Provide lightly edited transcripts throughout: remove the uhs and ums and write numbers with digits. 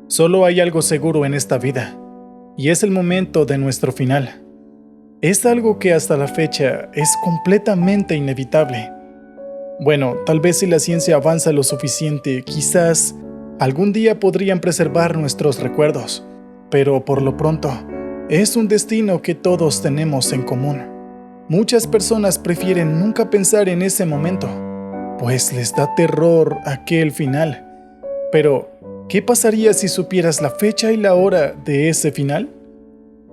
Solo hay algo seguro en esta vida, y es el momento de nuestro final. Es algo que hasta la fecha es completamente inevitable. Bueno, tal vez si la ciencia avanza lo suficiente, quizás algún día podrían preservar nuestros recuerdos, pero por lo pronto, es un destino que todos tenemos en común. Muchas personas prefieren nunca pensar en ese momento, pues les da terror aquel final. Pero, ¿qué pasaría si supieras la fecha y la hora de ese final?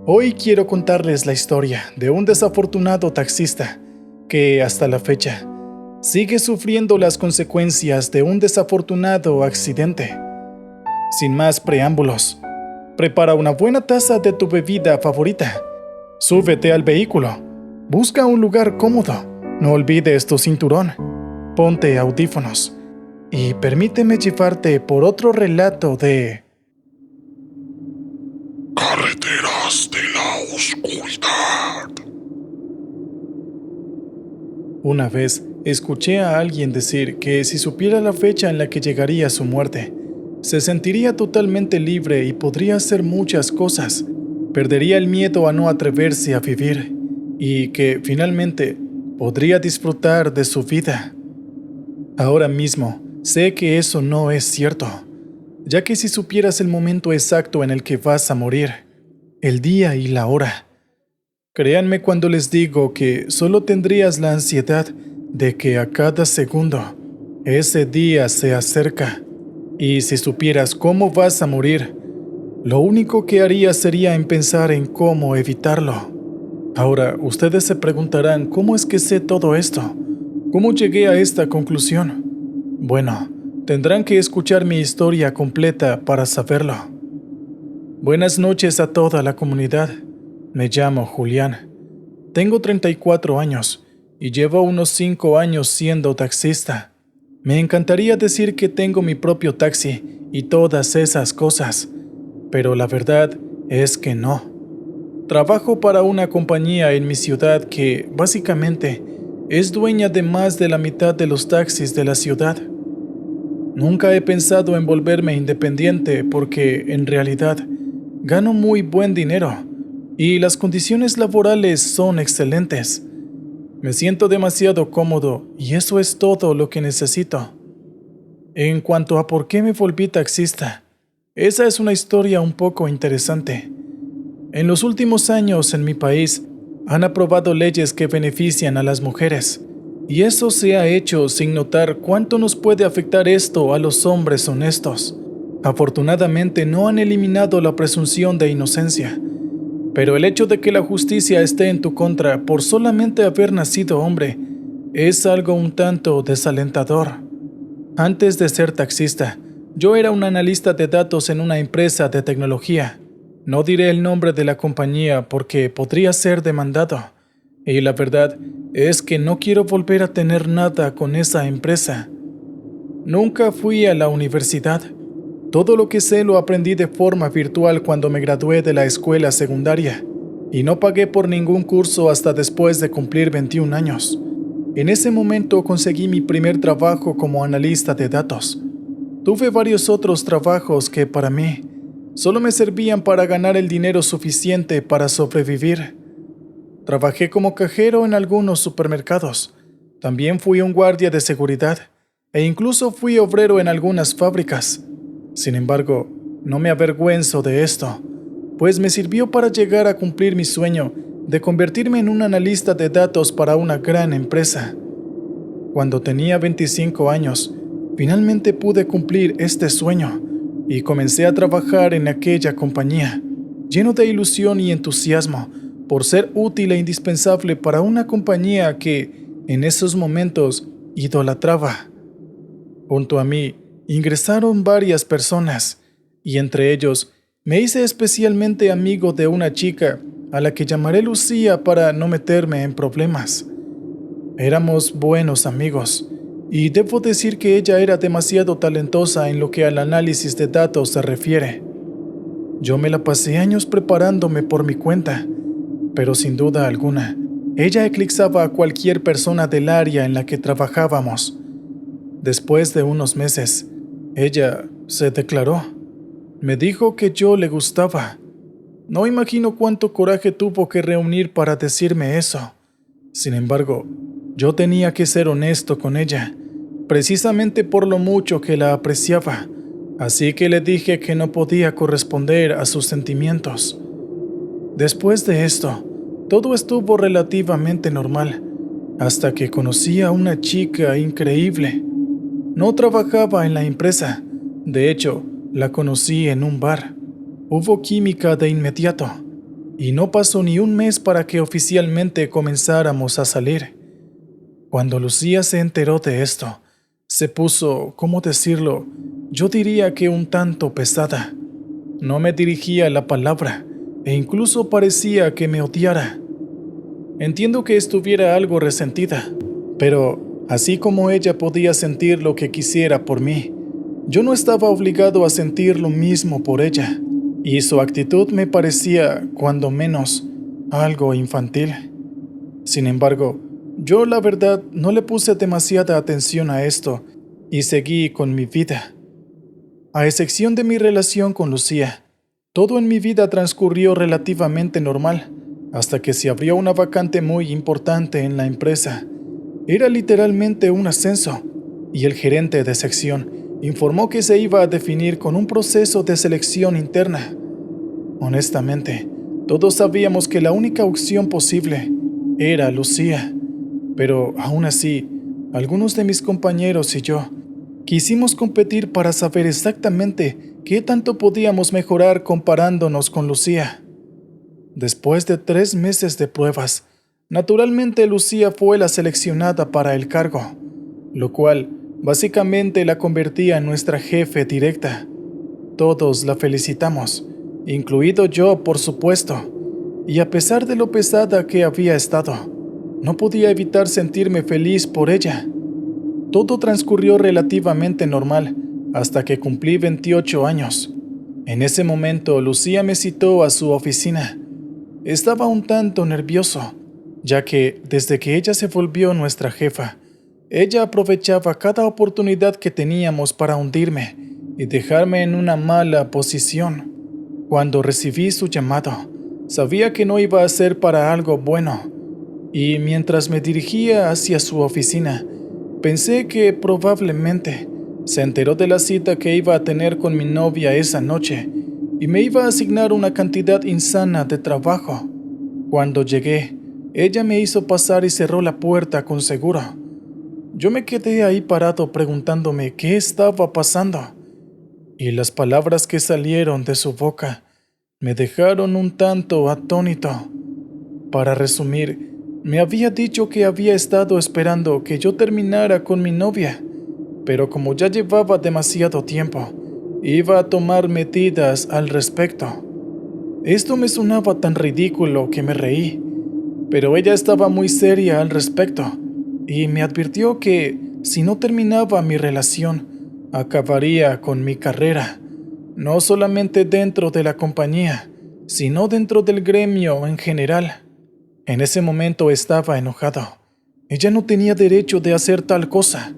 Hoy quiero contarles la historia de un desafortunado taxista que, hasta la fecha, sigue sufriendo las consecuencias de un desafortunado accidente. Sin más preámbulos, prepara una buena taza de tu bebida favorita, súbete al vehículo, busca un lugar cómodo, no olvides tu cinturón, ponte audífonos y permíteme llevarte por otro relato de Carreteras de la Oscuridad. Una vez escuché a alguien decir que si supiera la fecha en la que llegaría su muerte, se sentiría totalmente libre y podría hacer muchas cosas. Perdería el miedo a no atreverse a vivir y que finalmente podría disfrutar de su vida. Ahora mismo sé que eso no es cierto, ya que si supieras el momento exacto en el que vas a morir, el día y la hora, créanme cuando les digo que solo tendrías la ansiedad de que a cada segundo ese día se acerca. Y si supieras cómo vas a morir, lo único que harías sería en pensar en cómo evitarlo. Ahora, ustedes se preguntarán, ¿cómo es que sé todo esto? ¿Cómo llegué a esta conclusión? Bueno, tendrán que escuchar mi historia completa para saberlo. Buenas noches a toda la comunidad. Me llamo Julián. Tengo 34 años y llevo unos 5 años siendo taxista. Me encantaría decir que tengo mi propio taxi y todas esas cosas, pero la verdad es que no. Trabajo para una compañía en mi ciudad que, básicamente, es dueña de más de la mitad de los taxis de la ciudad. Nunca he pensado en volverme independiente porque, en realidad, gano muy buen dinero y las condiciones laborales son excelentes. Me siento demasiado cómodo y eso es todo lo que necesito. En cuanto a por qué me volví taxista, esa es una historia un poco interesante. En los últimos años en mi país han aprobado leyes que benefician a las mujeres, y eso se ha hecho sin notar cuánto nos puede afectar esto a los hombres honestos. Afortunadamente no han eliminado la presunción de inocencia, pero el hecho de que la justicia esté en tu contra por solamente haber nacido hombre es algo un tanto desalentador. Antes de ser taxista, yo era un analista de datos en una empresa de tecnología. No diré el nombre de la compañía porque podría ser demandado. Y la verdad es que no quiero volver a tener nada con esa empresa. Nunca fui a la universidad. Todo lo que sé lo aprendí de forma virtual cuando me gradué de la escuela secundaria, y no pagué por ningún curso hasta después de cumplir 21 años. En ese momento conseguí mi primer trabajo como analista de datos. Tuve varios otros trabajos que para mí solo me servían para ganar el dinero suficiente para sobrevivir. Trabajé como cajero en algunos supermercados. También fui un guardia de seguridad e incluso fui obrero en algunas fábricas. Sin embargo, no me avergüenzo de esto, pues me sirvió para llegar a cumplir mi sueño de convertirme en un analista de datos para una gran empresa. Cuando tenía 25 años, finalmente pude cumplir este sueño y comencé a trabajar en aquella compañía, lleno de ilusión y entusiasmo por ser útil e indispensable para una compañía que, en esos momentos, idolatraba. Junto a mí, ingresaron varias personas, y entre ellos me hice especialmente amigo de una chica a la que llamaré Lucía para no meterme en problemas. Éramos buenos amigos, y debo decir que ella era demasiado talentosa en lo que al análisis de datos se refiere. Yo me la pasé años preparándome por mi cuenta, pero sin duda alguna, ella eclipsaba a cualquier persona del área en la que trabajábamos. Después de unos meses, ella se declaró. Me dijo que yo le gustaba. No imagino cuánto coraje tuvo que reunir para decirme eso. Sin embargo, yo tenía que ser honesto con ella, precisamente por lo mucho que la apreciaba, así que le dije que no podía corresponder a sus sentimientos. Después de esto, todo estuvo relativamente normal, hasta que conocí a una chica increíble. No trabajaba en la empresa, de hecho, la conocí en un bar. Hubo química de inmediato, y no pasó ni un mes para que oficialmente comenzáramos a salir. Cuando Lucía se enteró de esto, se puso, ¿cómo decirlo? Yo diría que un tanto pesada. No me dirigía la palabra, e incluso parecía que me odiara. Entiendo que estuviera algo resentida, pero así como ella podía sentir lo que quisiera por mí, yo no estaba obligado a sentir lo mismo por ella, y su actitud me parecía, cuando menos, algo infantil. Sin embargo, yo la verdad no le puse demasiada atención a esto y seguí con mi vida. A excepción de mi relación con Lucía, todo en mi vida transcurrió relativamente normal, hasta que se abrió una vacante muy importante en la empresa. Era literalmente un ascenso, y el gerente de sección informó que se iba a definir con un proceso de selección interna. Honestamente, todos sabíamos que la única opción posible era Lucía, pero aún así, algunos de mis compañeros y yo quisimos competir para saber exactamente qué tanto podíamos mejorar comparándonos con Lucía. Después de 3 meses de pruebas, naturalmente Lucía fue la seleccionada para el cargo, lo cual básicamente la convertía en nuestra jefe directa. Todos la felicitamos, incluido yo, por supuesto, y a pesar de lo pesada que había estado, no podía evitar sentirme feliz por ella. Todo transcurrió relativamente normal hasta que cumplí 28 años. En ese momento, Lucía me citó a su oficina. Estaba un tanto nervioso, ya que desde que ella se volvió nuestra jefa, ella aprovechaba cada oportunidad que teníamos para hundirme y dejarme en una mala posición. Cuando recibí su llamado, sabía que no iba a ser para algo bueno, y mientras me dirigía hacia su oficina, pensé que probablemente se enteró de la cita que iba a tener con mi novia esa noche y me iba a asignar una cantidad insana de trabajo. Cuando llegué, ella me hizo pasar y cerró la puerta con seguro. Yo me quedé ahí parado preguntándome qué estaba pasando, y las palabras que salieron de su boca me dejaron un tanto atónito. Para resumir, me había dicho que había estado esperando que yo terminara con mi novia, pero como ya llevaba demasiado tiempo, iba a tomar medidas al respecto. Esto me sonaba tan ridículo que me reí, pero ella estaba muy seria al respecto y me advirtió que si no terminaba mi relación, acabaría con mi carrera, no solamente dentro de la compañía, sino dentro del gremio en general. En ese momento estaba enojado. Ella no tenía derecho de hacer tal cosa.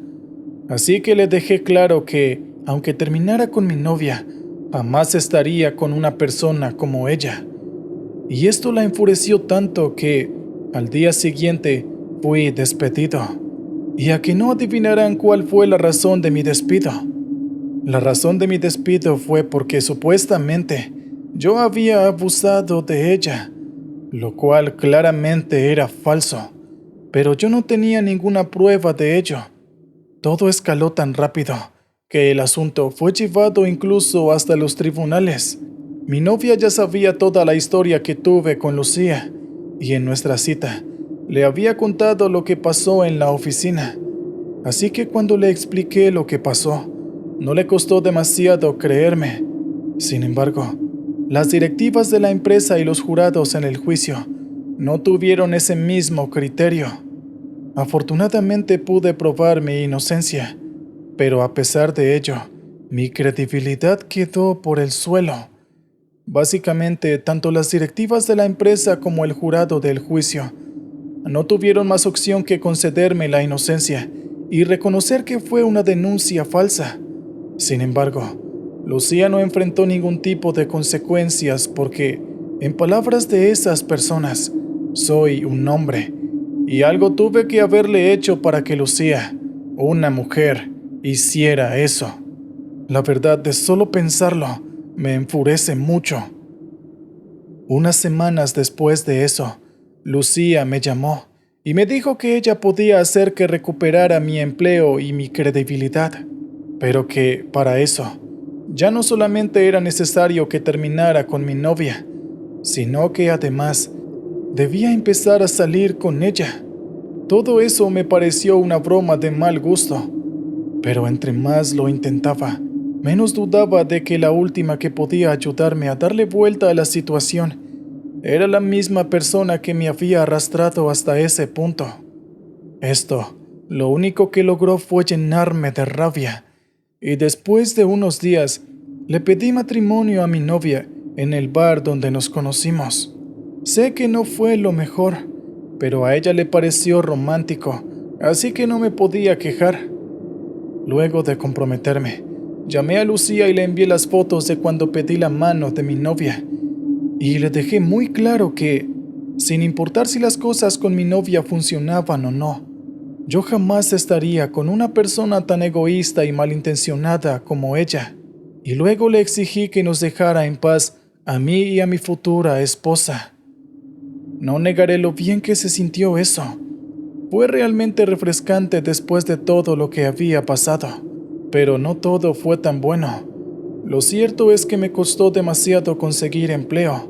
Así que le dejé claro que, aunque terminara con mi novia, jamás estaría con una persona como ella. Y esto la enfureció tanto que, al día siguiente, fui despedido. Y a que no adivinarán cuál fue la razón de mi despido. La razón de mi despido fue porque supuestamente yo había abusado de ella, lo cual claramente era falso, pero yo no tenía ninguna prueba de ello. Todo escaló tan rápido que el asunto fue llevado incluso hasta los tribunales. Mi novia ya sabía toda la historia que tuve con Lucía, y en nuestra cita le había contado lo que pasó en la oficina. Así que cuando le expliqué lo que pasó, no le costó demasiado creerme. Sin embargo, las directivas de la empresa y los jurados en el juicio no tuvieron ese mismo criterio. Afortunadamente pude probar mi inocencia, pero a pesar de ello, mi credibilidad quedó por el suelo. Básicamente, tanto las directivas de la empresa como el jurado del juicio no tuvieron más opción que concederme la inocencia y reconocer que fue una denuncia falsa. Sin embargo, Lucía no enfrentó ningún tipo de consecuencias porque, en palabras de esas personas, soy un hombre, y algo tuve que haberle hecho para que Lucía, una mujer, hiciera eso. La verdad, de solo pensarlo, me enfurece mucho. Unas semanas después de eso, Lucía me llamó y me dijo que ella podía hacer que recuperara mi empleo y mi credibilidad, pero que, para eso, ya no solamente era necesario que terminara con mi novia, sino que además debía empezar a salir con ella. Todo eso me pareció una broma de mal gusto, pero entre más lo intentaba, menos dudaba de que la última que podía ayudarme a darle vuelta a la situación era la misma persona que me había arrastrado hasta ese punto. Esto, lo único que logró fue llenarme de rabia, y después de unos días, le pedí matrimonio a mi novia en el bar donde nos conocimos. Sé que no fue lo mejor, pero a ella le pareció romántico, así que no me podía quejar. Luego de comprometerme, llamé a Lucía y le envié las fotos de cuando pedí la mano de mi novia, y le dejé muy claro que, sin importar si las cosas con mi novia funcionaban o no, yo jamás estaría con una persona tan egoísta y malintencionada como ella. Y luego le exigí que nos dejara en paz a mí y a mi futura esposa. No negaré lo bien que se sintió eso. Fue realmente refrescante después de todo lo que había pasado, pero no todo fue tan bueno. Lo cierto es que me costó demasiado conseguir empleo,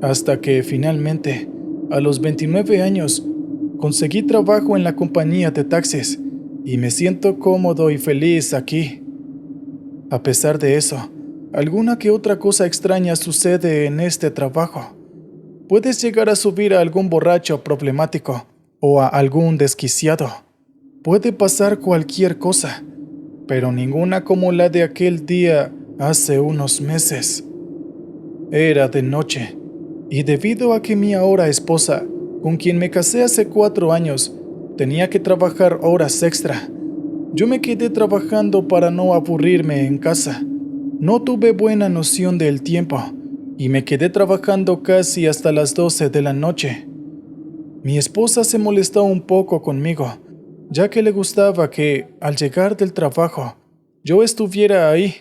hasta que finalmente, a los 29 años, conseguí trabajo en la compañía de taxis y me siento cómodo y feliz aquí. A pesar de eso, alguna que otra cosa extraña sucede en este trabajo. Puedes llegar a subir a algún borracho problemático o a algún desquiciado. Puede pasar cualquier cosa, pero ninguna como la de aquel día hace unos meses. Era de noche, y debido a que mi ahora esposa, con quien me casé hace 4 años, tenía que trabajar horas extra, yo me quedé trabajando para no aburrirme en casa. No tuve buena noción del tiempo, y me quedé trabajando casi hasta las 12 de la noche. Mi esposa se molestó un poco conmigo, ya que le gustaba que, al llegar del trabajo, yo estuviera ahí,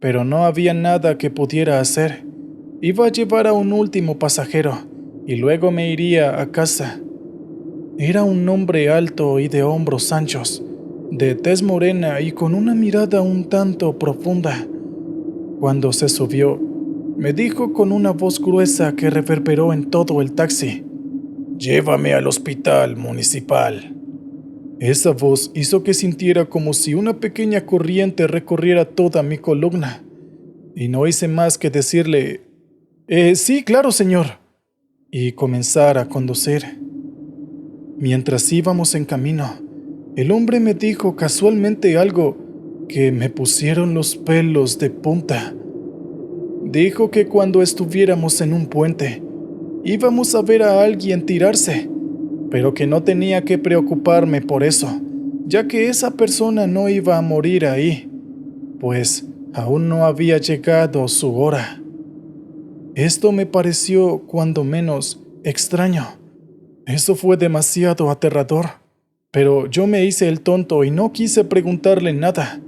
pero no había nada que pudiera hacer. Iba a llevar a un último pasajero, y luego me iría a casa. Era un hombre alto y de hombros anchos, de tez morena y con una mirada un tanto profunda. Cuando se subió, me dijo con una voz gruesa que reverberó en todo el taxi: «Llévame al hospital municipal». Esa voz hizo que sintiera como si una pequeña corriente recorriera toda mi columna, y no hice más que decirle: sí, claro, señor», y comenzar a conducir. Mientras íbamos en camino, el hombre me dijo casualmente algo que me pusieron los pelos de punta. Dijo que cuando estuviéramos en un puente, íbamos a ver a alguien tirarse, pero que no tenía que preocuparme por eso, ya que esa persona no iba a morir ahí, pues aún no había llegado su hora. Esto me pareció, cuando menos, extraño. Eso fue demasiado aterrador, pero yo me hice el tonto y no quise preguntarle nada,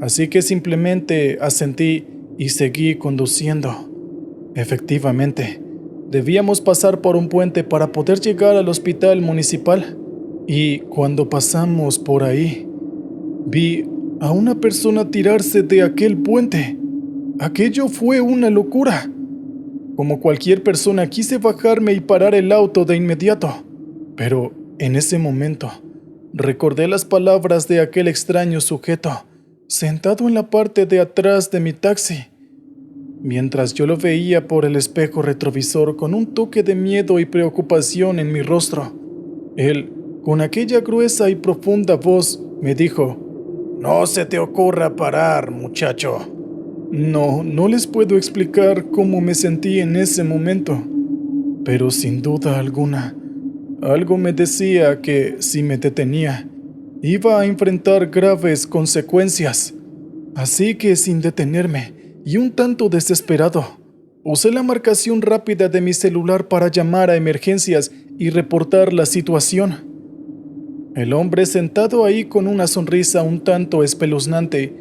así que simplemente asentí y seguí conduciendo. Efectivamente, debíamos pasar por un puente para poder llegar al hospital municipal, y cuando pasamos por ahí, vi a una persona tirarse de aquel puente. Aquello fue una locura. Como cualquier persona, quise bajarme y parar el auto de inmediato, pero en ese momento recordé las palabras de aquel extraño sujeto sentado en la parte de atrás de mi taxi. Mientras yo lo veía por el espejo retrovisor con un toque de miedo y preocupación en mi rostro, él, con aquella gruesa y profunda voz, me dijo: «No se te ocurra parar, muchacho». No les puedo explicar cómo me sentí en ese momento, pero sin duda alguna, algo me decía que si me detenía, iba a enfrentar graves consecuencias. Así que sin detenerme, y un tanto desesperado. Usé la marcación rápida de mi celular para llamar a emergencias y reportar la situación. El hombre, sentado ahí con una sonrisa un tanto espeluznante,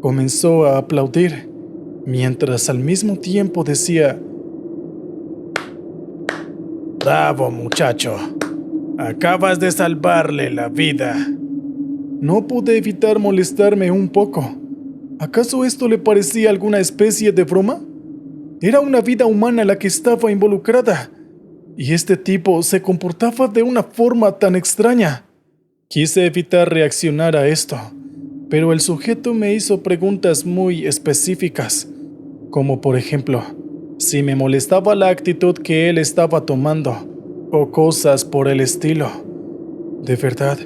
comenzó a aplaudir, mientras al mismo tiempo decía: «Bravo, muchacho. Acabas de salvarle la vida». No pude evitar molestarme un poco. ¿Acaso esto le parecía alguna especie de broma? Era una vida humana la que estaba involucrada, y este tipo se comportaba de una forma tan extraña. Quise evitar reaccionar a esto, pero el sujeto me hizo preguntas muy específicas, como por ejemplo, si me molestaba la actitud que él estaba tomando, o cosas por el estilo. De verdad,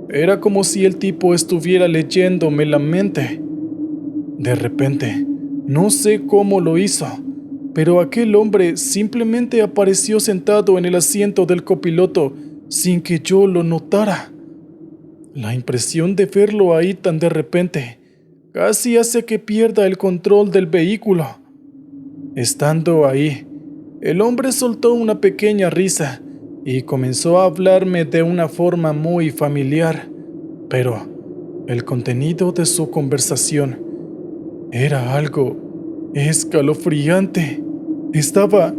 era como si el tipo estuviera leyéndome la mente. De repente, no sé cómo lo hizo, pero aquel hombre simplemente apareció sentado en el asiento del copiloto sin que yo lo notara. La impresión de verlo ahí tan de repente casi hace que pierda el control del vehículo. Estando ahí, el hombre soltó una pequeña risa y comenzó a hablarme de una forma muy familiar, pero el contenido de su conversación era algo escalofriante. Estaba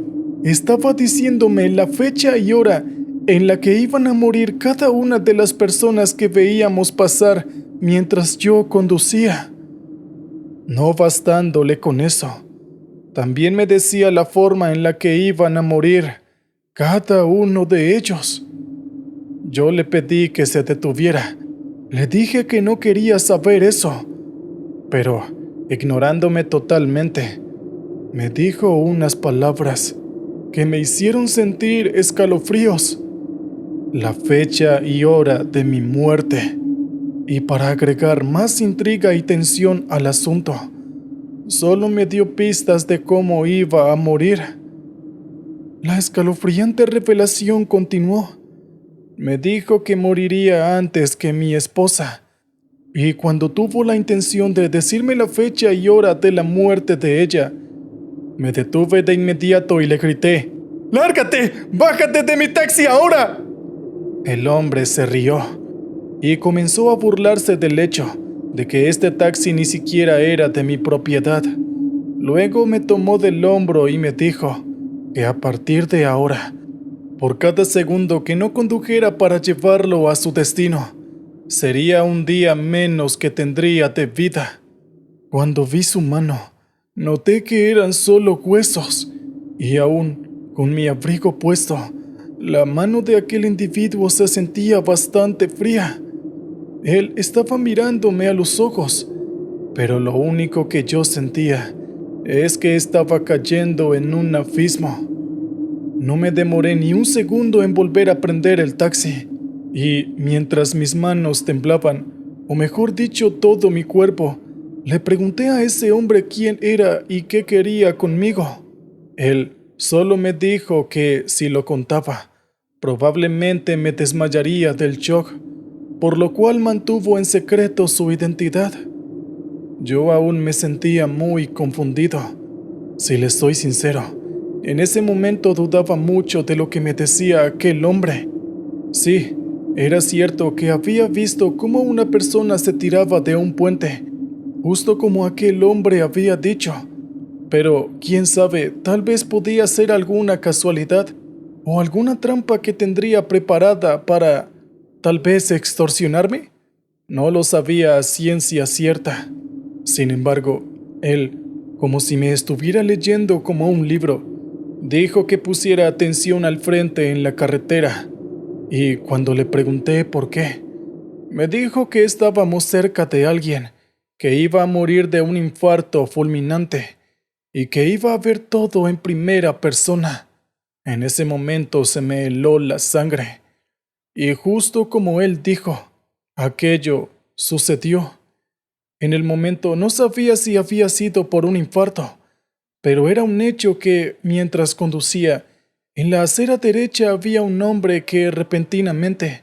diciéndome la fecha y hora en la que iban a morir cada una de las personas que veíamos pasar mientras yo conducía. No bastándole con eso, también me decía la forma en la que iban a morir cada uno de ellos. Yo le pedí que se detuviera. Le dije que no quería saber eso, pero, ignorándome totalmente, me dijo unas palabras que me hicieron sentir escalofríos: la fecha y hora de mi muerte. Y para agregar más intriga y tensión al asunto, solo me dio pistas de cómo iba a morir. La escalofriante revelación continuó. Me dijo que moriría antes que mi esposa, y cuando tuvo la intención de decirme la fecha y hora de la muerte de ella, me detuve de inmediato y le grité: «¡Lárgate! ¡Bájate de mi taxi ahora!». El hombre se rió y comenzó a burlarse del hecho de que este taxi ni siquiera era de mi propiedad. Luego me tomó del hombro y me dijo que a partir de ahora, por cada segundo que no condujera para llevarlo a su destino, sería un día menos que tendría de vida. Cuando vi su mano, noté que eran solo huesos, y aún con mi abrigo puesto, la mano de aquel individuo se sentía bastante fría. Él estaba mirándome a los ojos, pero lo único que yo sentía es que estaba cayendo en un abismo. No me demoré ni un segundo en volver a prender el taxi, y mientras mis manos temblaban, o mejor dicho, todo mi cuerpo, le pregunté a ese hombre quién era y qué quería conmigo. Él solo me dijo que, si lo contaba, probablemente me desmayaría del shock, por lo cual mantuvo en secreto su identidad. Yo aún me sentía muy confundido. Si les soy sincero, en ese momento dudaba mucho de lo que me decía aquel hombre. Sí, era cierto que había visto cómo una persona se tiraba de un puente, justo como aquel hombre había dicho. Pero, quién sabe, tal vez podía ser alguna casualidad o alguna trampa que tendría preparada para, tal vez, extorsionarme. No lo sabía a ciencia cierta. Sin embargo, él, como si me estuviera leyendo como un libro, dijo que pusiera atención al frente en la carretera, y cuando le pregunté por qué, me dijo que estábamos cerca de alguien que iba a morir de un infarto fulminante y que iba a ver todo en primera persona. En ese momento se me heló la sangre, y justo como él dijo, aquello sucedió. En el momento no sabía si había sido por un infarto, pero era un hecho que, mientras conducía, en la acera derecha había un hombre que repentinamente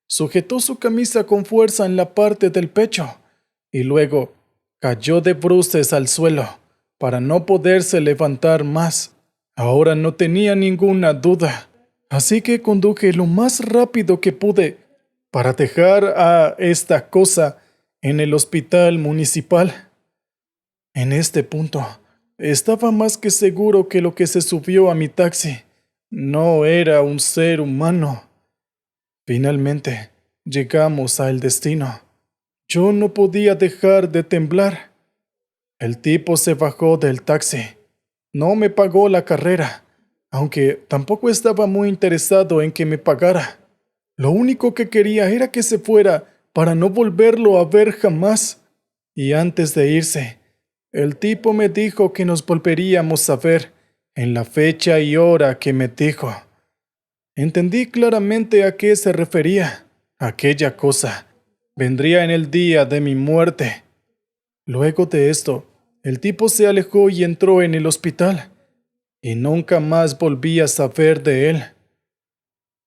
sujetó su camisa con fuerza en la parte del pecho y luego cayó de bruces al suelo, para no poderse levantar más. Ahora no tenía ninguna duda, así que conduje lo más rápido que pude para dejar a esta cosa en el hospital municipal. En este punto, estaba más que seguro que lo que se subió a mi taxi no era un ser humano. Finalmente, llegamos al destino. Yo no podía dejar de temblar. El tipo se bajó del taxi. No me pagó la carrera, aunque tampoco estaba muy interesado en que me pagara. Lo único que quería era que se fuera para no volverlo a ver jamás. Y antes de irse, el tipo me dijo que nos volveríamos a ver en la fecha y hora que me dijo. Entendí claramente a qué se refería. Aquella cosa vendría en el día de mi muerte. Luego de esto, el tipo se alejó y entró en el hospital, y nunca más volví a saber de él.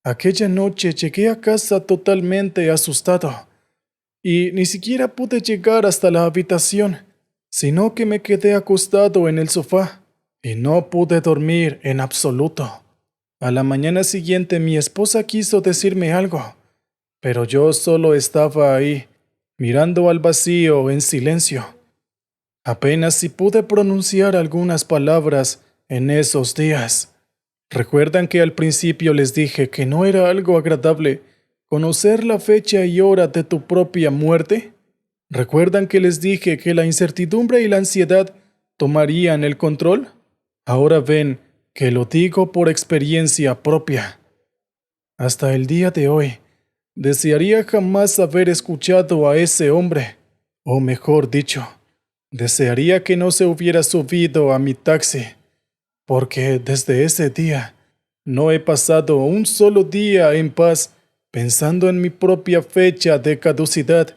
Aquella noche llegué a casa totalmente asustado, y ni siquiera pude llegar hasta la habitación, sino que me quedé acostado en el sofá, y no pude dormir en absoluto. A la mañana siguiente mi esposa quiso decirme algo, pero yo solo estaba ahí, mirando al vacío en silencio. Apenas si pude pronunciar algunas palabras en esos días. ¿Recuerdan que al principio les dije que no era algo agradable conocer la fecha y hora de tu propia muerte? ¿Recuerdan que les dije que la incertidumbre y la ansiedad tomarían el control? Ahora ven que lo digo por experiencia propia. Hasta el día de hoy, desearía jamás haber escuchado a ese hombre, o mejor dicho, desearía que no se hubiera subido a mi taxi, porque desde ese día no he pasado un solo día en paz pensando en mi propia fecha de caducidad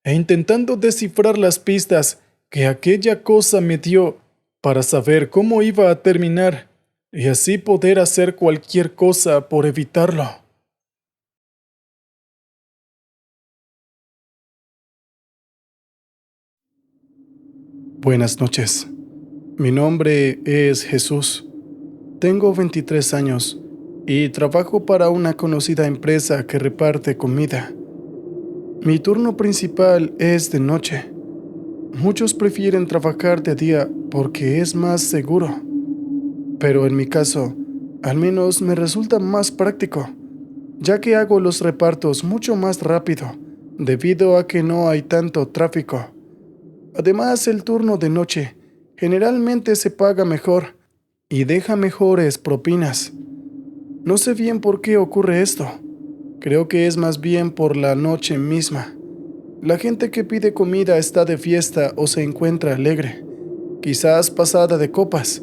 e intentando descifrar las pistas que aquella cosa me dio para saber cómo iba a terminar y así poder hacer cualquier cosa por evitarlo. Buenas noches. Mi nombre es Jesús. Tengo 23 años y trabajo para una conocida empresa que reparte comida. Mi turno principal es de noche. Muchos prefieren trabajar de día porque es más seguro, pero en mi caso, al menos me resulta más práctico, ya que hago los repartos mucho más rápido, debido a que no hay tanto tráfico. Además, el turno de noche generalmente se paga mejor y deja mejores propinas. No sé bien por qué ocurre esto. Creo que es más bien por la noche misma. La gente que pide comida está de fiesta o se encuentra alegre, quizás pasada de copas,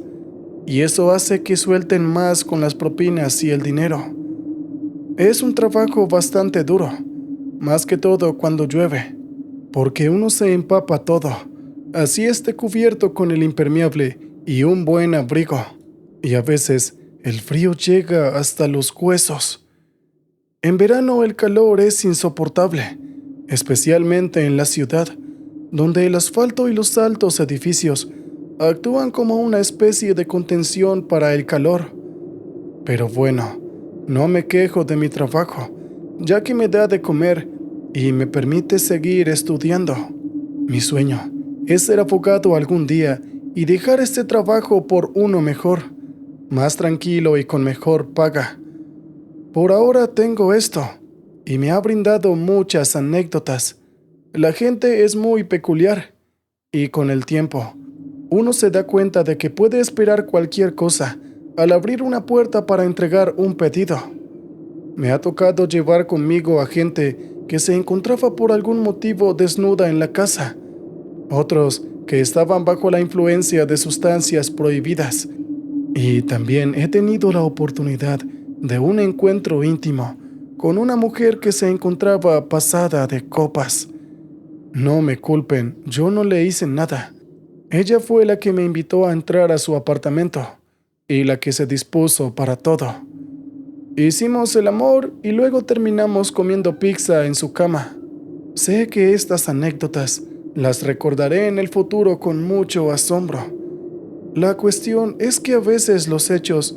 y eso hace que suelten más con las propinas y el dinero. Es un trabajo bastante duro, más que todo cuando llueve, porque uno se empapa todo, así esté cubierto con el impermeable y un buen abrigo, y a veces el frío llega hasta los huesos. En verano el calor es insoportable, especialmente en la ciudad, donde el asfalto y los altos edificios actúan como una especie de contención para el calor. Pero bueno, no me quejo de mi trabajo, ya que me da de comer y me permite seguir estudiando. Mi sueño es ser abogado algún día y dejar este trabajo por uno mejor, más tranquilo y con mejor paga. Por ahora tengo esto, y me ha brindado muchas anécdotas. La gente es muy peculiar, y con el tiempo, uno se da cuenta de que puede esperar cualquier cosa al abrir una puerta para entregar un pedido. Me ha tocado llevar conmigo a gente que se encontraba por algún motivo desnuda en la casa, otros que estaban bajo la influencia de sustancias prohibidas, y también he tenido la oportunidad de un encuentro íntimo con una mujer que se encontraba pasada de copas. No me culpen, yo no le hice nada. Ella fue la que me invitó a entrar a su apartamento y la que se dispuso para todo. Hicimos el amor y luego terminamos comiendo pizza en su cama. Sé que estas anécdotas las recordaré en el futuro con mucho asombro, La cuestión es que a veces los hechos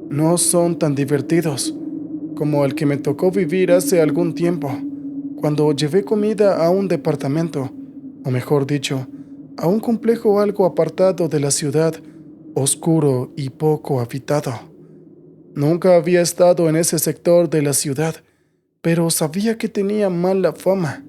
no son tan divertidos como el que me tocó vivir hace algún tiempo, cuando llevé comida a un departamento, o mejor dicho, a un complejo algo apartado de la ciudad, oscuro y poco habitado. Nunca había estado en ese sector de la ciudad, pero sabía que tenía mala fama.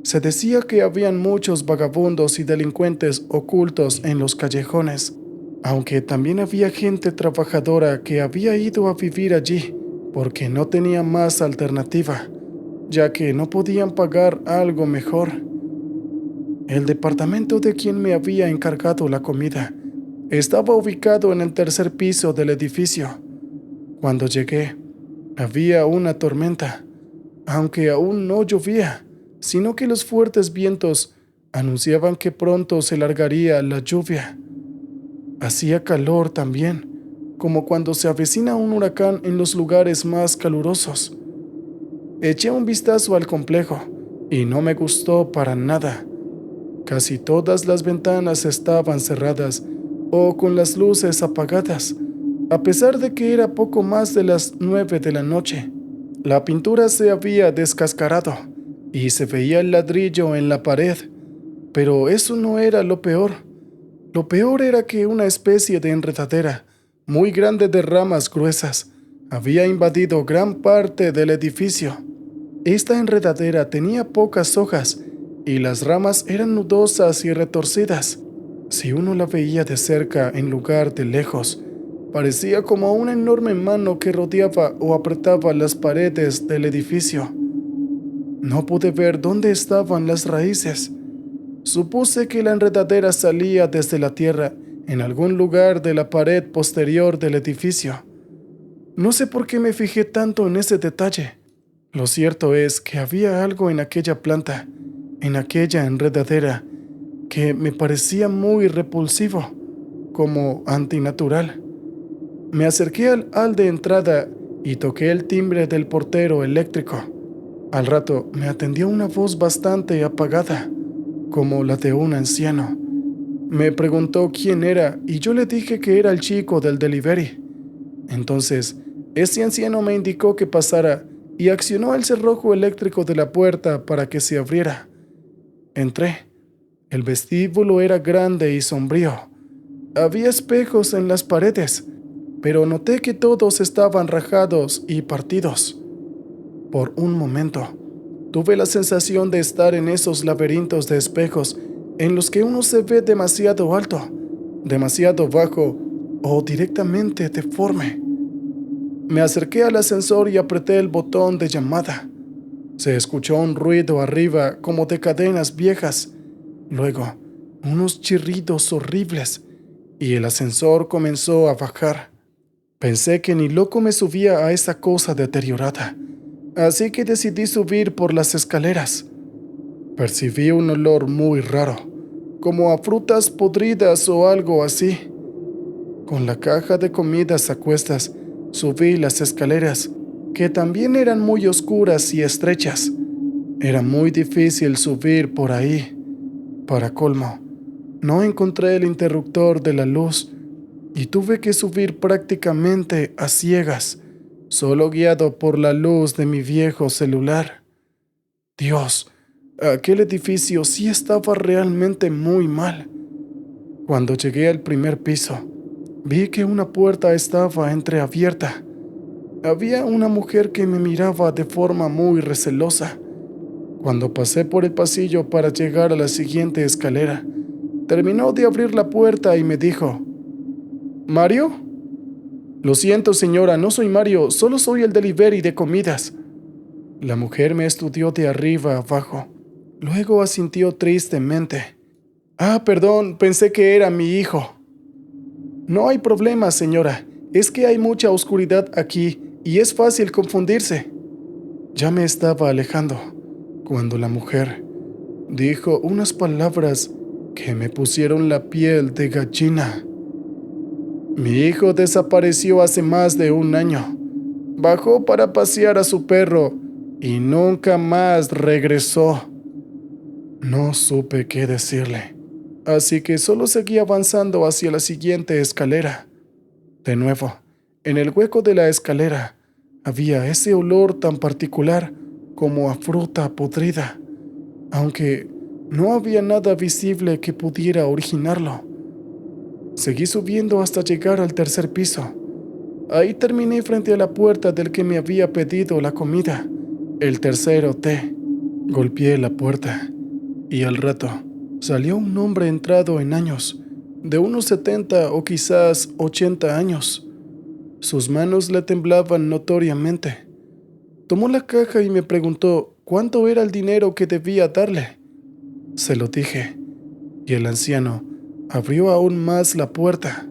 Se decía que habían muchos vagabundos y delincuentes ocultos en los callejones, aunque también había gente trabajadora que había ido a vivir allí porque no tenía más alternativa, ya que no podían pagar algo mejor. El departamento de quien me había encargado la comida estaba ubicado en el tercer piso del edificio. Cuando llegué, había una tormenta, aunque aún no llovía, sino que los fuertes vientos anunciaban que pronto se largaría la lluvia. Hacía calor también, como cuando se avecina un huracán en los lugares más calurosos. Eché un vistazo al complejo y no me gustó para nada. Casi todas las ventanas estaban cerradas o con las luces apagadas, a pesar de que era poco más de las 9 de la noche. La pintura se había descascarado y se veía el ladrillo en la pared, pero eso no era lo peor. Lo peor era que una especie de enredadera, muy grande de ramas gruesas, había invadido gran parte del edificio. Esta enredadera tenía pocas hojas y las ramas eran nudosas y retorcidas. Si uno la veía de cerca en lugar de lejos, parecía como una enorme mano que rodeaba o apretaba las paredes del edificio. No pude ver dónde estaban las raíces. Supuse que la enredadera salía desde la tierra en algún lugar de la pared posterior del edificio. No sé por qué me fijé tanto en ese detalle. Lo cierto es que había algo en aquella planta, en aquella enredadera, que me parecía muy repulsivo, como antinatural. Me acerqué al hall de entrada y toqué el timbre del portero eléctrico. Al rato me atendió una voz bastante apagada, como la de un anciano. Me preguntó quién era y yo le dije que era el chico del delivery. Entonces, ese anciano me indicó que pasara y accionó el cerrojo eléctrico de la puerta para que se abriera. Entré. El vestíbulo era grande y sombrío. Había espejos en las paredes, pero noté que todos estaban rajados y partidos. Por un momento, tuve la sensación de estar en esos laberintos de espejos en los que uno se ve demasiado alto, demasiado bajo o directamente deforme. Me acerqué al ascensor y apreté el botón de llamada. Se escuchó un ruido arriba como de cadenas viejas, luego unos chirridos horribles y el ascensor comenzó a bajar. Pensé que ni loco me subía a esa cosa deteriorada, así que decidí subir por las escaleras. Percibí un olor muy raro, como a frutas podridas o algo así. Con la caja de comidas a cuestas, subí las escaleras, que también eran muy oscuras y estrechas. Era muy difícil subir por ahí. Para colmo, no encontré el interruptor de la luz y tuve que subir prácticamente a ciegas, solo guiado por la luz de mi viejo celular. Dios, aquel edificio sí estaba realmente muy mal. Cuando llegué al primer piso, vi que una puerta estaba entreabierta. Había una mujer que me miraba de forma muy recelosa. Cuando pasé por el pasillo para llegar a la siguiente escalera, terminó de abrir la puerta y me dijo: ¿Mario? Lo siento, señora, no soy Mario, solo soy el delivery de comidas. La mujer me estudió de arriba a abajo. Luego asintió tristemente. Perdón, pensé que era mi hijo. No hay problema, señora. Es que hay mucha oscuridad aquí y es fácil confundirse. Ya me estaba alejando cuando la mujer dijo unas palabras que me pusieron la piel de gallina. Mi hijo desapareció hace más de un año. Bajó para pasear a su perro y nunca más regresó. No supe qué decirle, así que solo seguí avanzando hacia la siguiente escalera. De nuevo, en el hueco de la escalera había ese olor tan particular como a fruta podrida, aunque no había nada visible que pudiera originarlo. Seguí subiendo hasta llegar al tercer piso. Ahí terminé frente a la puerta del que me había pedido la comida, el tercero té. Golpeé la puerta y al rato salió un hombre entrado en años, de unos 70 o quizás 80 años. Sus manos le temblaban notoriamente. Tomó la caja y me preguntó cuánto era el dinero que debía darle. Se lo dije, y el anciano abrió aún más la puerta.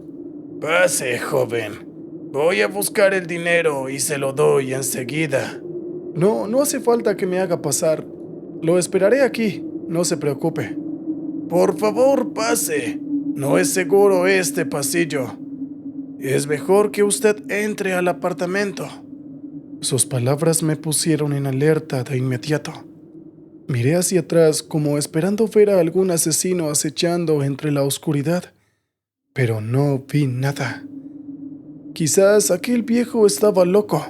«Pase, joven. Voy a buscar el dinero y se lo doy enseguida». No hace falta que me haga pasar. Lo esperaré aquí, no se preocupe. «Por favor, pase. No es seguro este pasillo. Es mejor que usted entre al apartamento». Sus palabras me pusieron en alerta de inmediato. Miré hacia atrás como esperando ver a algún asesino acechando entre la oscuridad, pero no vi nada. Quizás aquel viejo estaba loco.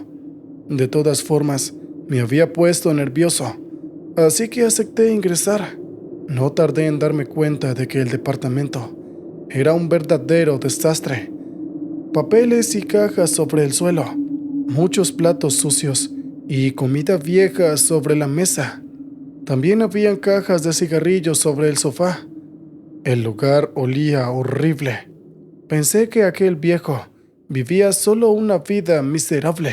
De todas formas, me había puesto nervioso, así que acepté ingresar. No tardé en darme cuenta de que el departamento era un verdadero desastre. Papeles y cajas sobre el suelo, muchos platos sucios y comida vieja sobre la mesa. También habían cajas de cigarrillos sobre el sofá. El lugar olía horrible. Pensé que aquel viejo vivía solo una vida miserable.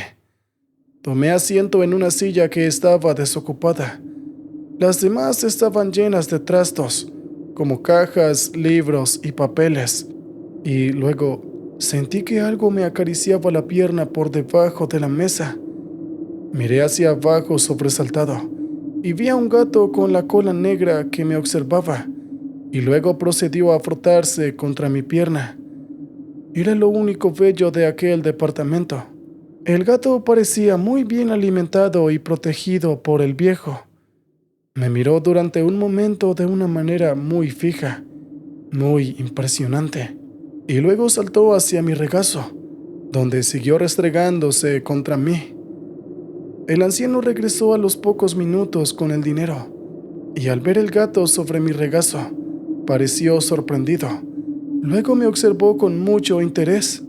Tomé asiento en una silla que estaba desocupada. Las demás estaban llenas de trastos, como cajas, libros y papeles. Y luego sentí que algo me acariciaba la pierna por debajo de la mesa. Miré hacia abajo sobresaltado y vi a un gato con la cola negra que me observaba, y luego procedió a frotarse contra mi pierna. Era lo único bello de aquel departamento. El gato parecía muy bien alimentado y protegido por el viejo. Me miró durante un momento de una manera muy fija, muy impresionante, y luego saltó hacia mi regazo, donde siguió restregándose contra mí. El anciano regresó a los pocos minutos con el dinero, y al ver el gato sobre mi regazo, pareció sorprendido. Luego me observó con mucho interés.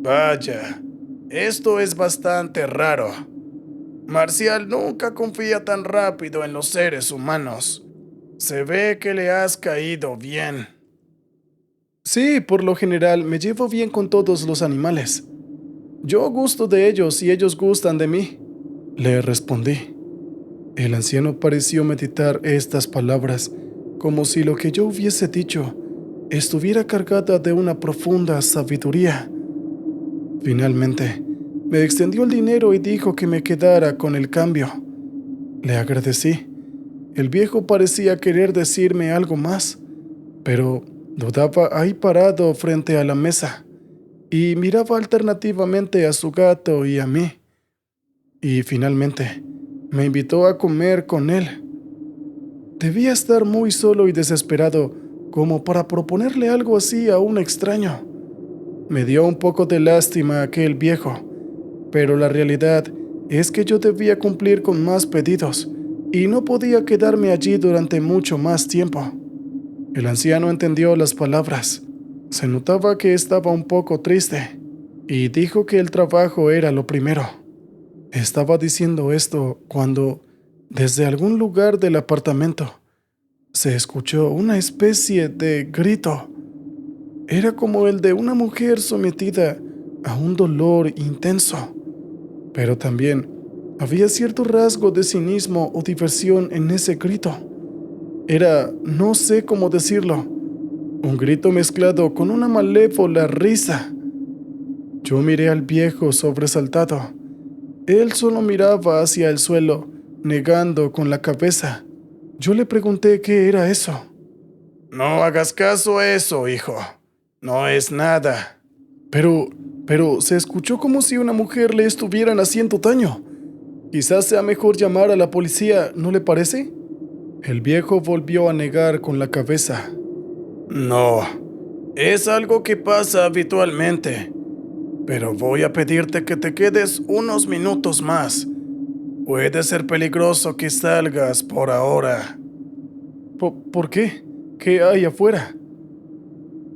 «Vaya, esto es bastante raro. Marcial nunca confía tan rápido en los seres humanos. Se ve que le has caído bien». «Sí, por lo general me llevo bien con todos los animales. Yo gusto de ellos y ellos gustan de mí», le respondí. El anciano pareció meditar estas palabras, como si lo que yo hubiese dicho estuviera cargada de una profunda sabiduría. Finalmente, me extendió el dinero y dijo que me quedara con el cambio. Le agradecí. El viejo parecía querer decirme algo más, pero dudaba ahí parado frente a la mesa y miraba alternativamente a su gato y a mí. Y finalmente, me invitó a comer con él. Debía estar muy solo y desesperado como para proponerle algo así a un extraño. Me dio un poco de lástima aquel viejo, pero la realidad es que yo debía cumplir con más pedidos y no podía quedarme allí durante mucho más tiempo. El anciano entendió las palabras. Se notaba que estaba un poco triste y dijo que el trabajo era lo primero. Estaba diciendo esto cuando, desde algún lugar del apartamento, se escuchó una especie de grito. Era como el de una mujer sometida a un dolor intenso, pero también había cierto rasgo de cinismo o diversión en ese grito. Era, no sé cómo decirlo, un grito mezclado con una malévola risa. Yo miré al viejo sobresaltado. Él solo miraba hacia el suelo, negando con la cabeza. Yo le pregunté qué era eso. «No hagas caso a eso, hijo. No es nada». Pero se escuchó como si una mujer le estuvieran haciendo daño. Quizás sea mejor llamar a la policía, ¿no le parece? El viejo volvió a negar con la cabeza. No, es algo que pasa habitualmente, pero voy a pedirte que te quedes unos minutos más. Puede ser peligroso que salgas por ahora. ¿Por qué? ¿Qué hay afuera?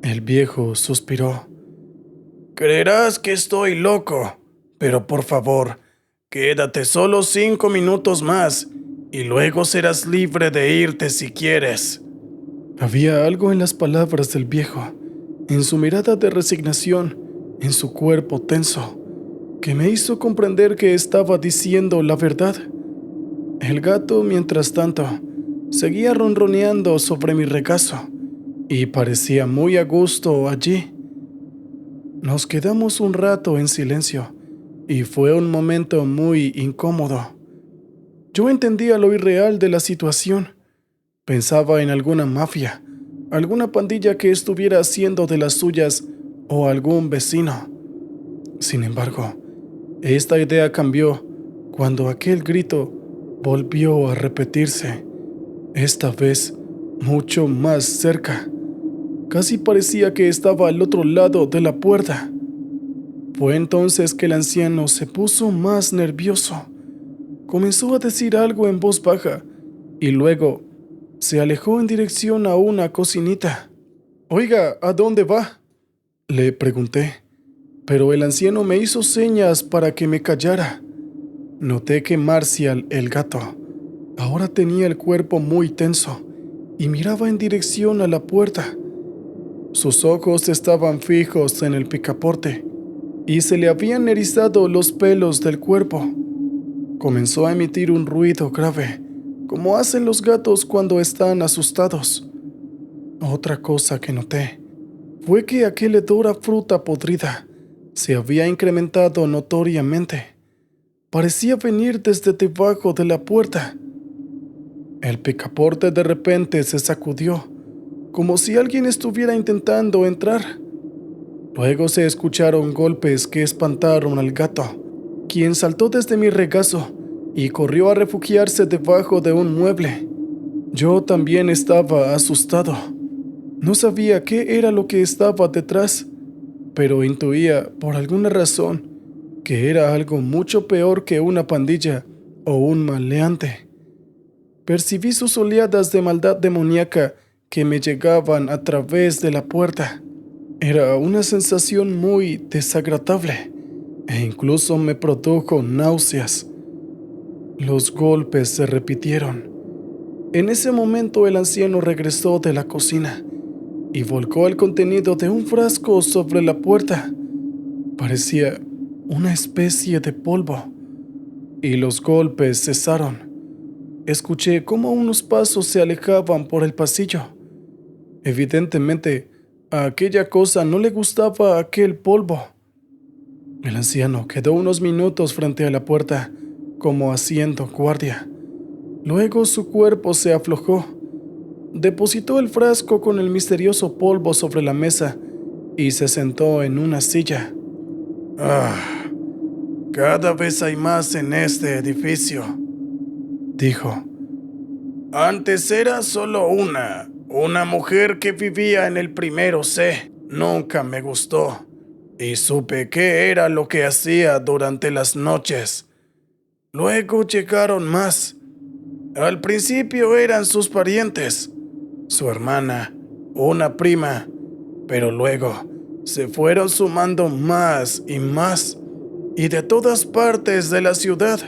El viejo suspiró. Creerás que estoy loco, pero por favor, quédate solo 5 minutos más y luego serás libre de irte si quieres. Había algo en las palabras del viejo, en su mirada de resignación, en su cuerpo tenso, que me hizo comprender que estaba diciendo la verdad. El gato, mientras tanto, seguía ronroneando sobre mi regazo y parecía muy a gusto allí. Nos quedamos un rato en silencio y fue un momento muy incómodo. Yo entendía lo irreal de la situación. Pensaba en alguna mafia, alguna pandilla que estuviera haciendo de las suyas o algún vecino. Sin embargo, esta idea cambió cuando aquel grito volvió a repetirse, esta vez mucho más cerca. Casi parecía que estaba al otro lado de la puerta. Fue entonces que el anciano se puso más nervioso. Comenzó a decir algo en voz baja y luego se alejó en dirección a una cocinita. Oiga, ¿a dónde va? Le pregunté, pero el anciano me hizo señas para que me callara. Noté que Marcial, el gato, ahora tenía el cuerpo muy tenso y miraba en dirección a la puerta. Sus ojos estaban fijos en el picaporte y se le habían erizado los pelos del cuerpo. Comenzó a emitir un ruido grave, como hacen los gatos cuando están asustados. Otra cosa que noté fue que aquel hedor a fruta podrida se había incrementado notoriamente. Parecía venir desde debajo de la puerta. El picaporte de repente se sacudió, como si alguien estuviera intentando entrar. Luego se escucharon golpes que espantaron al gato, quien saltó desde mi regazo y corrió a refugiarse debajo de un mueble. Yo también estaba asustado. No sabía qué era lo que estaba detrás, pero intuía, por alguna razón, que era algo mucho peor que una pandilla o un maleante. Percibí sus oleadas de maldad demoníaca que me llegaban a través de la puerta. Era una sensación muy desagradable e incluso me produjo náuseas. Los golpes se repitieron. En ese momento el anciano regresó de la cocina y volcó el contenido de un frasco sobre la puerta. Parecía una especie de polvo, y los golpes cesaron. Escuché cómo unos pasos se alejaban por el pasillo. Evidentemente, a aquella cosa no le gustaba aquel polvo. El anciano quedó unos minutos frente a la puerta, como haciendo guardia. Luego su cuerpo se aflojó. Depositó el frasco con el misterioso polvo sobre la mesa y se sentó en una silla. Cada vez hay más en este edificio, dijo. Antes era solo una mujer que vivía en el primero C. Nunca me gustó y supe qué era lo que hacía durante las noches. Luego llegaron más. Al principio eran sus parientes, su hermana, una prima, pero luego se fueron sumando más y más, y de todas partes de la ciudad,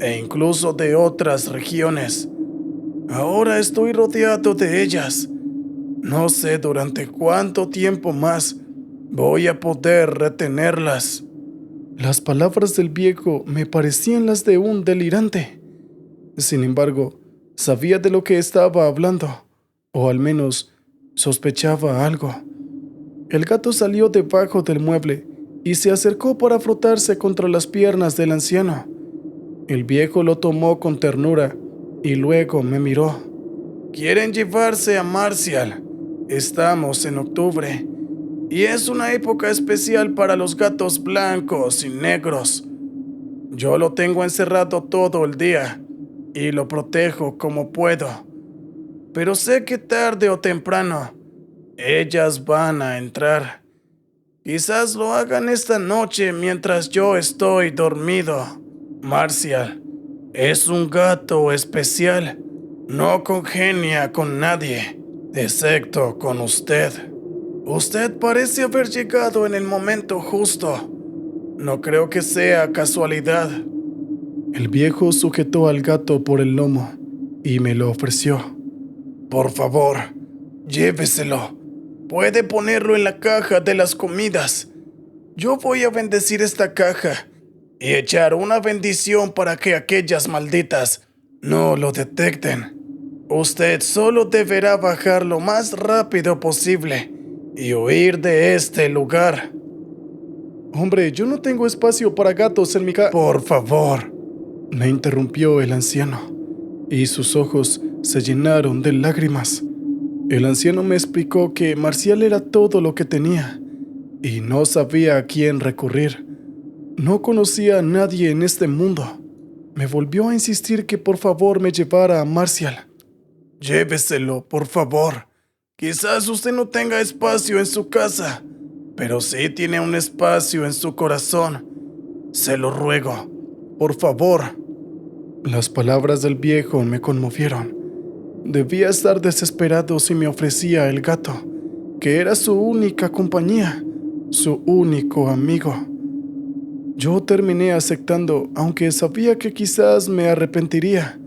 e incluso de otras regiones. Ahora estoy rodeado de ellas. No sé durante cuánto tiempo más voy a poder retenerlas. Las palabras del viejo me parecían las de un delirante. Sin embargo, sabía de lo que estaba hablando, o al menos sospechaba algo. El gato salió debajo del mueble y se acercó para frotarse contra las piernas del anciano. El viejo lo tomó con ternura y luego me miró. Quieren llevarse a Marcial. Estamos en octubre y es una época especial para los gatos blancos y negros. Yo lo tengo encerrado todo el día y lo protejo como puedo. Pero sé que tarde o temprano Ellas van a entrar. Quizás lo hagan esta noche mientras yo estoy dormido. Marcial es un gato especial. No congenia con nadie, excepto con usted. Usted parece haber llegado en el momento justo. No creo que sea casualidad. El viejo sujetó al gato por el lomo y me lo ofreció. Por favor, lléveselo. Puede ponerlo en la caja de las comidas. Yo voy a bendecir esta caja y echar una bendición para que aquellas malditas no lo detecten. Usted solo deberá bajar lo más rápido posible y huir de este lugar. Hombre, yo no tengo espacio para gatos en mi casa. Por favor, me interrumpió el anciano, y sus ojos se llenaron de lágrimas. El anciano me explicó que Marcial era todo lo que tenía, y no sabía a quién recurrir. No conocía a nadie en este mundo. Me volvió a insistir que por favor me llevara a Marcial. Lléveselo, por favor. Quizás usted no tenga espacio en su casa, pero sí tiene un espacio en su corazón. Se lo ruego, por favor. Las palabras del viejo me conmovieron. Debía estar desesperado si me ofrecía el gato, que era su única compañía, su único amigo. Yo terminé aceptando, aunque sabía que quizás me arrepentiría.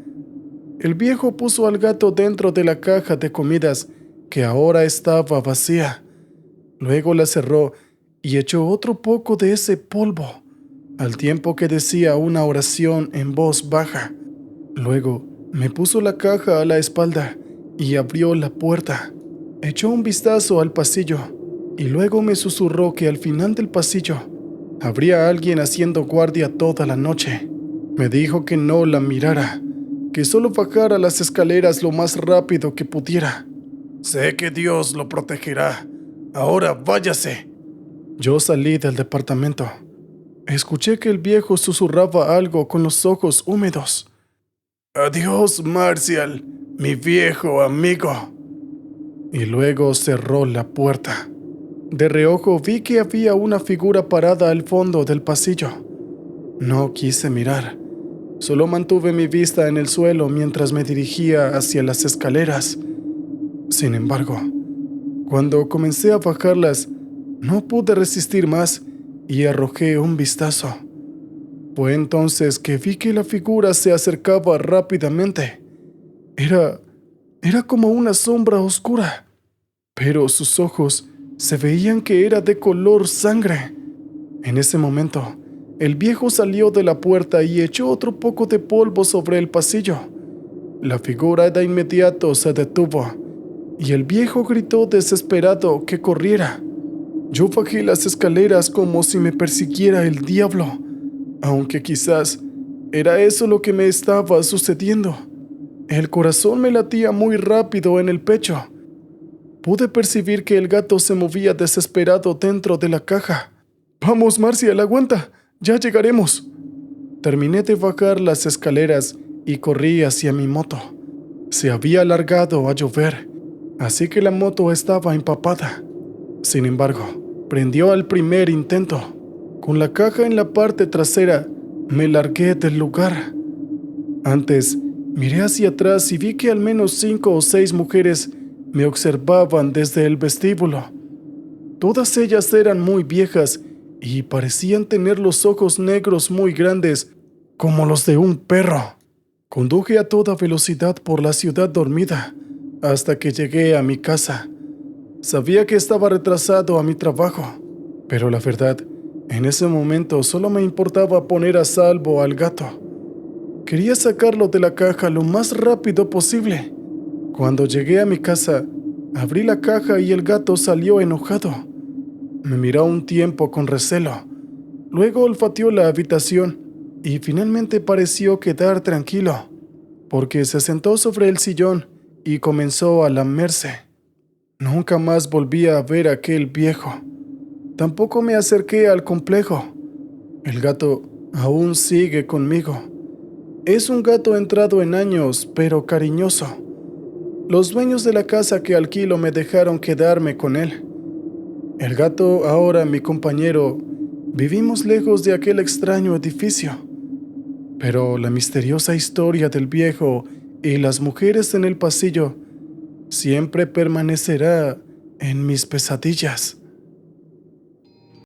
El viejo puso al gato dentro de la caja de comidas, que ahora estaba vacía. Luego la cerró y echó otro poco de ese polvo, al tiempo que decía una oración en voz baja. Luego me puso la caja a la espalda y abrió la puerta. Echó un vistazo al pasillo y luego me susurró que al final del pasillo habría alguien haciendo guardia toda la noche. Me dijo que no la mirara, que solo bajara las escaleras lo más rápido que pudiera. Sé que Dios lo protegerá. Ahora váyase. Yo salí del departamento. Escuché que el viejo susurraba algo con los ojos húmedos. Adiós, Marcial, mi viejo amigo. Y luego cerró la puerta. De reojo vi que había una figura parada al fondo del pasillo. No quise mirar. Solo mantuve mi vista en el suelo mientras me dirigía hacia las escaleras. Sin embargo, cuando comencé a bajarlas, no pude resistir más y arrojé un vistazo. Fue entonces que vi que la figura se acercaba rápidamente. Era como una sombra oscura, pero sus ojos se veían que era de color sangre. En ese momento, el viejo salió de la puerta y echó otro poco de polvo sobre el pasillo. La figura de inmediato se detuvo y el viejo gritó desesperado que corriera. Yo bajé las escaleras como si me persiguiera el diablo, aunque quizás era eso lo que me estaba sucediendo. El corazón me latía muy rápido en el pecho. Pude percibir que el gato se movía desesperado dentro de la caja. «Vamos, Marcial, aguanta, ya llegaremos». Terminé de bajar las escaleras y corrí hacia mi moto. Se había alargado a llover, así que la moto estaba empapada. Sin embargo, prendió al primer intento. Con la caja en la parte trasera, me largué del lugar. Antes, miré hacia atrás y vi que al menos 5 o 6 mujeres me observaban desde el vestíbulo. Todas ellas eran muy viejas y parecían tener los ojos negros muy grandes, como los de un perro. Conduje a toda velocidad por la ciudad dormida, hasta que llegué a mi casa. Sabía que estaba retrasado a mi trabajo, pero la verdad, en ese momento solo me importaba poner a salvo al gato. Quería sacarlo de la caja lo más rápido posible. Cuando llegué a mi casa, abrí la caja y el gato salió enojado. Me miró un tiempo con recelo. Luego olfateó la habitación y finalmente pareció quedar tranquilo, porque se sentó sobre el sillón y comenzó a lamerse. Nunca más volví a ver a aquel viejo. Tampoco me acerqué al complejo. El gato aún sigue conmigo. Es un gato entrado en años, pero cariñoso. Los dueños de la casa que alquilo me dejaron quedarme con él. El gato, ahora mi compañero, vivimos lejos de aquel extraño edificio. Pero la misteriosa historia del viejo y las mujeres en el pasillo siempre permanecerá en mis pesadillas.